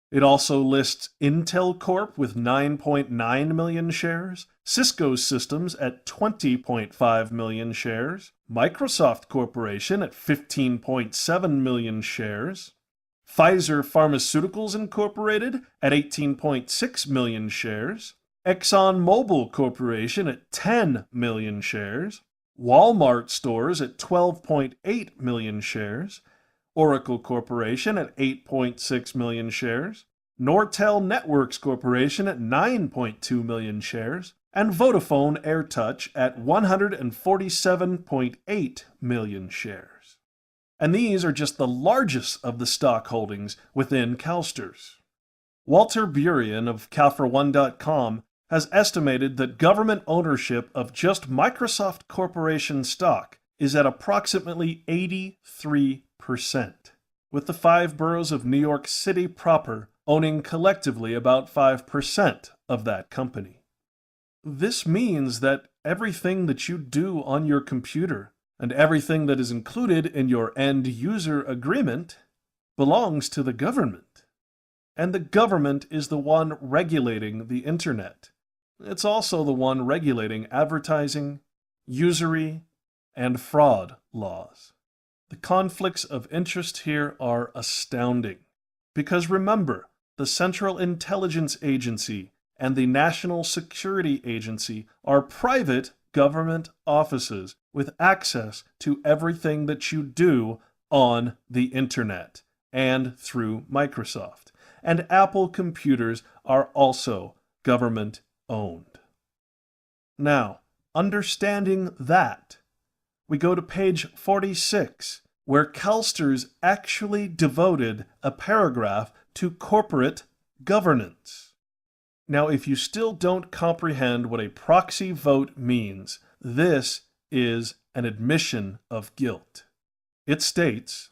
It also lists Intel Corp with 9.9 million shares, Cisco Systems at 20.5 million shares, Microsoft Corporation at 15.7 million shares, Pfizer Pharmaceuticals Incorporated at 18.6 million shares, ExxonMobil Corporation at 10 million shares, Walmart Stores at 12.8 million shares, Oracle Corporation at 8.6 million shares, Nortel Networks Corporation at 9.2 million shares, and Vodafone AirTouch at 147.8 million shares. And these are just the largest of the stock holdings within CalSTRS. Walter Burien of CalFor1.com has estimated that government ownership of just Microsoft Corporation stock is at approximately 83%, with the 5 boroughs of New York City proper owning collectively about 5% of that company. This means that everything that you do on your computer and everything that is included in your end-user agreement belongs to the government. And the government is the one regulating the internet. It's also the one regulating advertising, usury, and fraud laws. The conflicts of interest here are astounding. Because remember, the Central Intelligence Agency and the National Security Agency are private government offices with access to everything that you do on the internet and through Microsoft. And Apple computers are also government-owned. Now, understanding that, we go to page 46, where CalSTRS actually devoted a paragraph to corporate governance. Now, if you still don't comprehend what a proxy vote means, this is an admission of guilt. It states,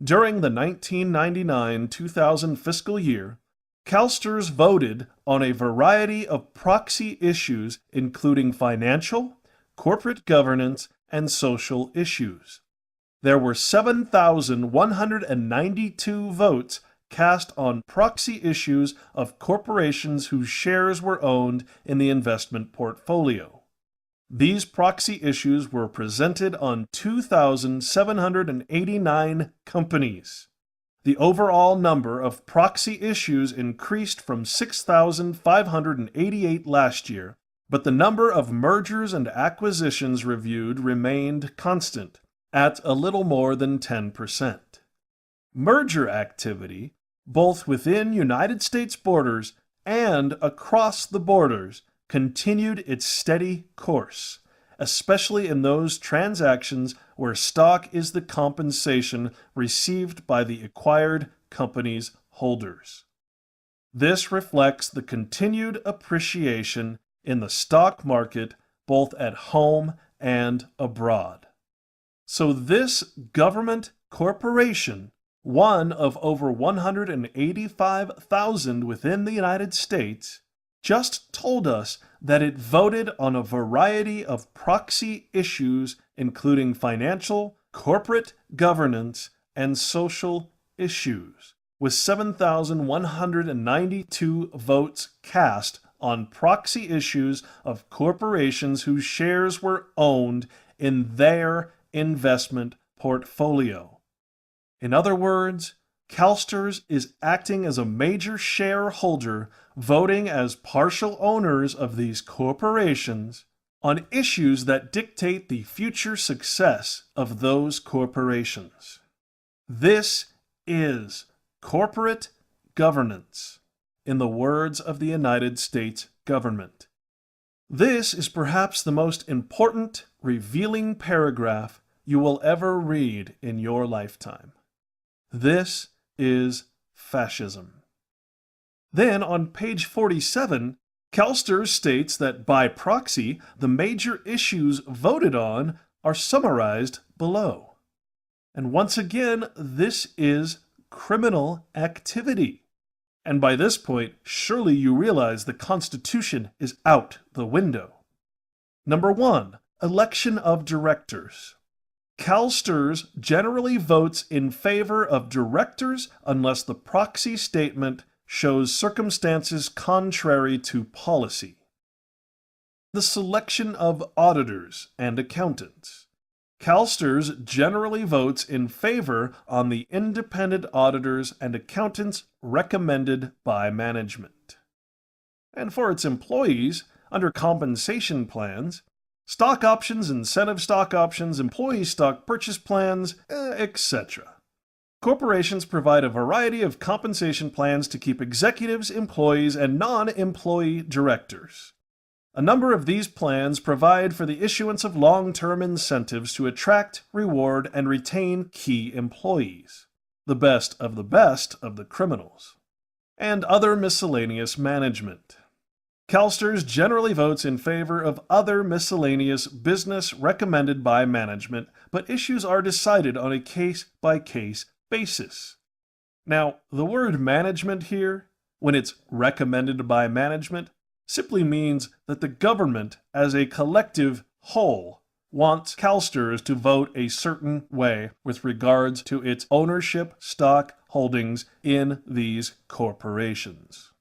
during the 1999-2000 fiscal year, CalSTRS voted on a variety of proxy issues including financial, corporate governance, and social issues. There were 7,192 votes cast on proxy issues of corporations whose shares were owned in the investment portfolio. These proxy issues were presented on 2,789 companies. The overall number of proxy issues increased from 6,588 last year, but the number of mergers and acquisitions reviewed remained constant, at a little more than 10%. Merger activity, both within United States borders and across the borders, continued its steady course, especially in those transactions where stock is the compensation received by the acquired company's holders. This reflects the continued appreciation in the stock market both at home and abroad. So this government corporation, one of over 185,000 within the United States, just told us that it voted on a variety of proxy issues including financial, corporate governance, and social issues, with 7,192 votes cast on proxy issues of corporations whose shares were owned in their investment portfolio. In other words, CalSTRS is acting as a major shareholder, voting as partial owners of these corporations on issues that dictate the future success of those corporations. This is corporate governance, in the words of the United States government. This is perhaps the most important, revealing paragraph you will ever read in your lifetime. This is fascism. Then, on page 47, CalSTRS states that by proxy, the major issues voted on are summarized below. And once again, this is criminal activity. And by this point, surely you realize the Constitution is out the window. Number 1, election of directors. CalSTRS generally votes in favor of directors unless the proxy statement shows circumstances contrary to policy. The selection of auditors and accountants. CalSTRS generally votes in favor on the independent auditors and accountants recommended by management. And for its employees, under compensation plans, stock options, incentive stock options, employee stock purchase plans, etc. Corporations provide a variety of compensation plans to keep executives, employees, and non-employee directors. A number of these plans provide for the issuance of long-term incentives to attract, reward, and retain key employees, the best of the criminals, and other miscellaneous management. CalSTRS generally votes in favor of other miscellaneous business recommended by management, but issues are decided on a case-by-case basis. Now, the word management here, when it's recommended by management, simply means that the government, as a collective whole, wants CalSTRS to vote a certain way with regards to its ownership stock holdings in these corporations.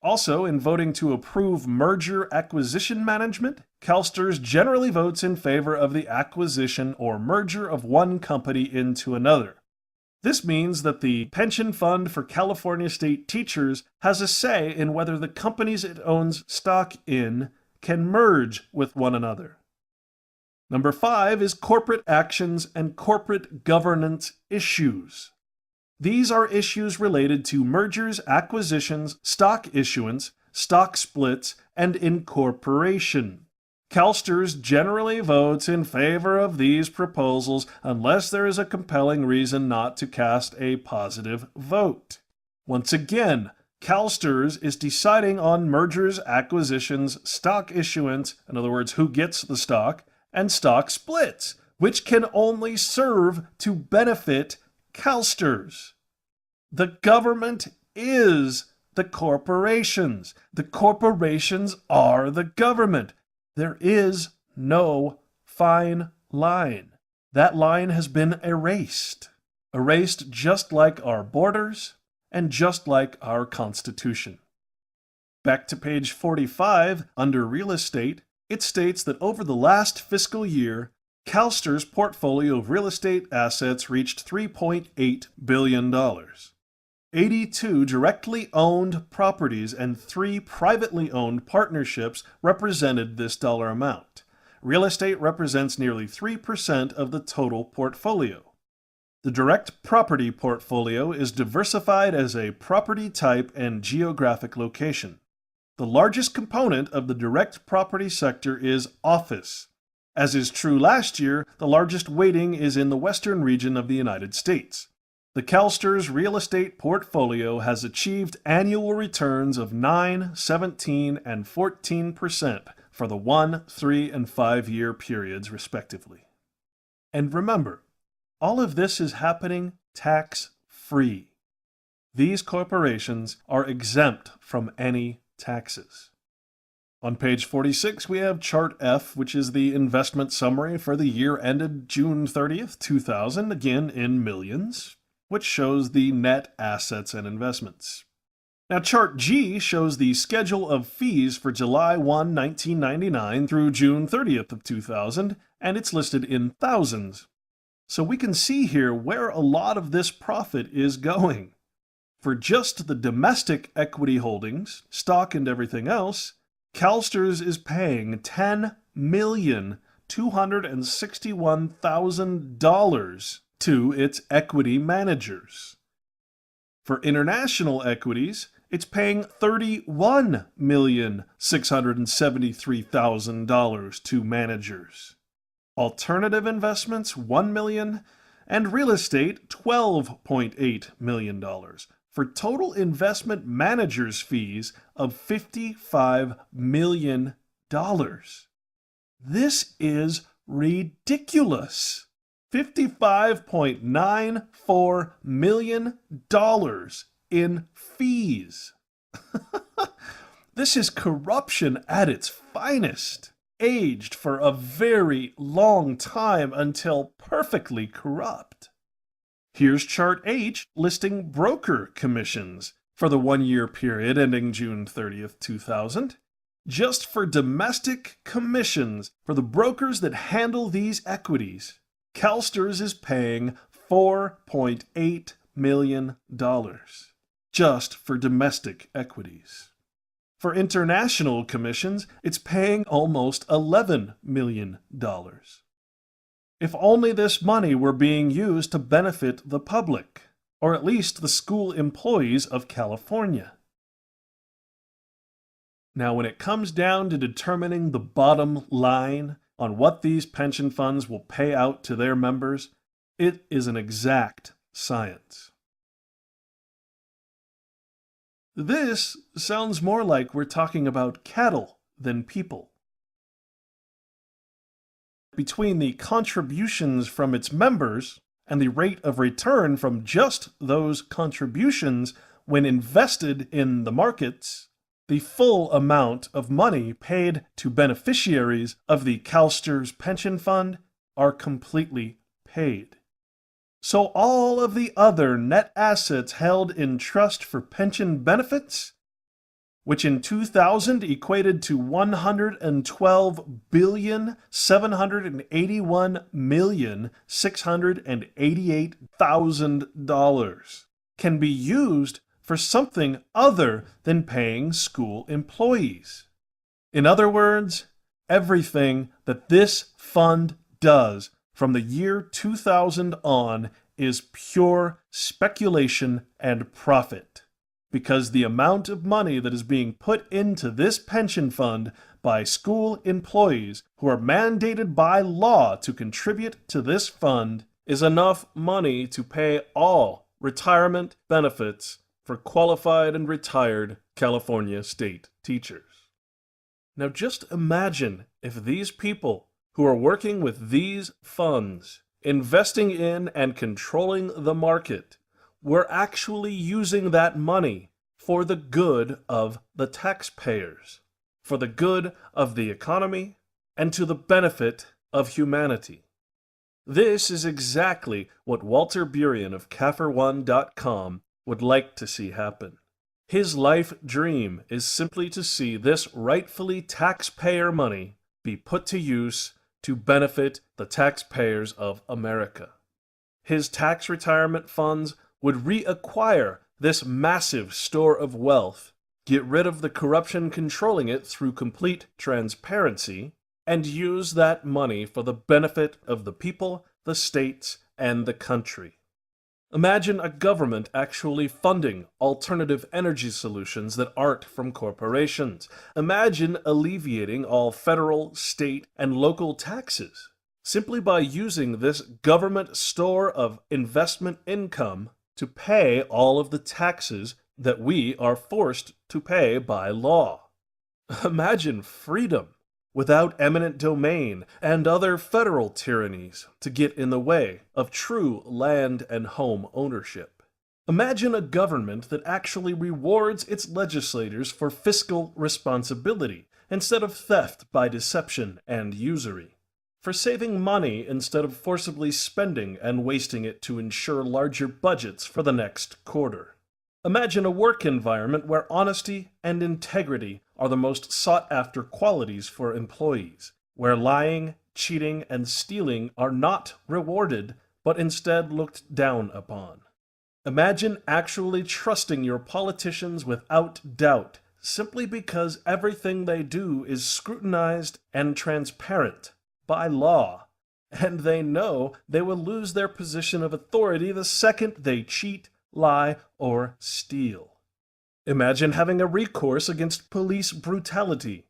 Also, in voting to approve merger acquisition management, CalSTRS generally votes in favor of the acquisition or merger of one company into another. This means that the pension fund for California state teachers has a say in whether the companies it owns stock in can merge with one another. Number 5 is corporate actions and corporate governance issues. These are issues related to mergers, acquisitions, stock issuance, stock splits, and incorporation. CalSTRS generally votes in favor of these proposals unless there is a compelling reason not to cast a positive vote. Once again, CalSTRS is deciding on mergers, acquisitions, stock issuance, in other words, who gets the stock, and stock splits, which can only serve to benefit CalSTRS. The government is the corporations. The corporations are the government. There is no fine line. That line has been erased. Erased just like our borders and just like our Constitution. Back to page 45, under real estate, it states that over the last fiscal year, CalSTRS' portfolio of real estate assets reached $3.8 billion. 82 directly owned properties and 3 privately owned partnerships represented this dollar amount. Real estate represents nearly 3% of the total portfolio. The direct property portfolio is diversified as a property type and geographic location. The largest component of the direct property sector is office. As is true last year, the largest weighting is in the western region of the United States. The CalSTRS real estate portfolio has achieved annual returns of 9, 17, and 14% for the 1, 3, and 5-year periods, respectively. And remember, all of this is happening tax-free. These corporations are exempt from any taxes. On page 46, we have Chart F, which is the investment summary for the year ended June 30th, 2000, again in millions, which shows the net assets and investments. Now, Chart G shows the schedule of fees for July 1, 1999 through June 30th of 2000, and it's listed in thousands. So we can see here where a lot of this profit is going. For just the domestic equity holdings, stock and everything else, CalSTRS is paying $10,261,000 to its equity managers. For international equities, it's paying $31,673,000 to managers. Alternative investments, $1 million, and real estate, $12.8 million, for total investment managers' fees of $55 million. This is ridiculous. $55.94 million in fees. This is corruption at its finest, aged for a very long time until perfectly corrupt. Here's Chart H listing broker commissions, For the 1-year period ending June 30th, 2000, just for domestic commissions for the brokers that handle these equities, CalSTRS is paying $4.8 million just for domestic equities. For international commissions, it's paying almost $11 million. If only this money were being used to benefit the public, or at least the school employees of California. Now, when it comes down to determining the bottom line on what these pension funds will pay out to their members, it is an exact science. This sounds more like we're talking about cattle than people. Between the contributions from its members and the rate of return from just those contributions when invested in the markets, the full amount of money paid to beneficiaries of the CalSTRS pension fund are completely paid. So all of the other net assets held in trust for pension benefits, which in 2000 equated to $112,781,688,000, can be used for something other than paying school employees. In other words, everything that this fund does from the year 2000 on is pure speculation and profit, because the amount of money that is being put into this pension fund by school employees who are mandated by law to contribute to this fund is enough money to pay all retirement benefits for qualified and retired California state teachers. Now just imagine if these people who are working with these funds, investing in and controlling the market, were actually using that money for the good of the taxpayers, for the good of the economy, and to the benefit of humanity. This is exactly what Walter Burien of CAFR1.com would like to see happen. His life dream is simply to see this rightfully taxpayer money be put to use to benefit the taxpayers of America. His tax retirement funds would reacquire this massive store of wealth, get rid of the corruption controlling it through complete transparency, and use that money for the benefit of the people, the states, and the country. Imagine a government actually funding alternative energy solutions that aren't from corporations. Imagine alleviating all federal, state, and local taxes simply by using this government store of investment income to pay all of the taxes that we are forced to pay by law. Imagine freedom without eminent domain and other federal tyrannies to get in the way of true land and home ownership. Imagine a government that actually rewards its legislators for fiscal responsibility instead of theft by deception and usury, for saving money instead of forcibly spending and wasting it to ensure larger budgets for the next quarter. Imagine a work environment where honesty and integrity are the most sought-after qualities for employees, where lying, cheating, and stealing are not rewarded, but instead looked down upon. Imagine actually trusting your politicians without doubt, simply because everything they do is scrutinized and transparent by law, and they know they will lose their position of authority the second they cheat, lie, or steal. Imagine having a recourse against police brutality,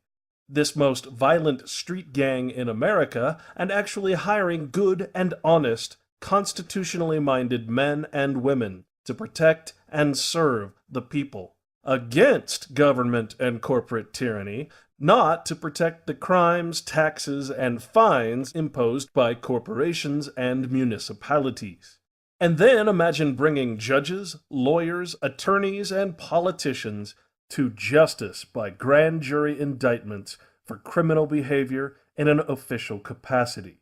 this most violent street gang in America, and actually hiring good and honest, constitutionally minded men and women to protect and serve the people against government and corporate tyranny, not to protect the crimes, taxes, and fines imposed by corporations and municipalities. And then imagine bringing judges, lawyers, attorneys, and politicians to justice by grand jury indictments for criminal behavior in an official capacity.